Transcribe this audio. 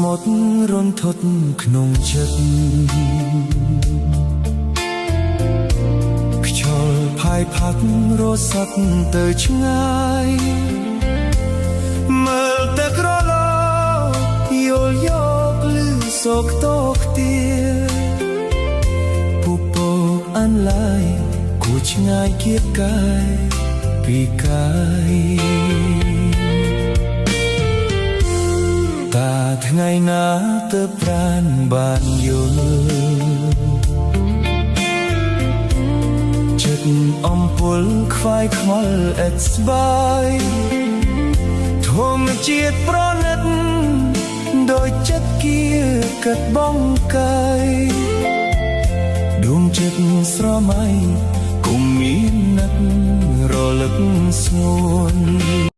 មុទ្ររន្ធត់ក្នុងចិត្តខ្យល់ផាយផាត់រសាត់ទៅឆ្ងាយមើលតែក្រឡយល់យកលឺសោកតោខ្ទាពុពកអានឡាយគួឆ្ងាយគៀបកាយពីកាយតាថ្ងៃណាទៅប្រានបានយល់ចិត្តអំពុលខ្វាយខ្វល់អិតស្បាយធម្មជាតិប្រណិតដោយចិត្តគៀកាត់បងកាយដួងចិត្តស្រមៃគុំមាននឹករលឹកស្ងួន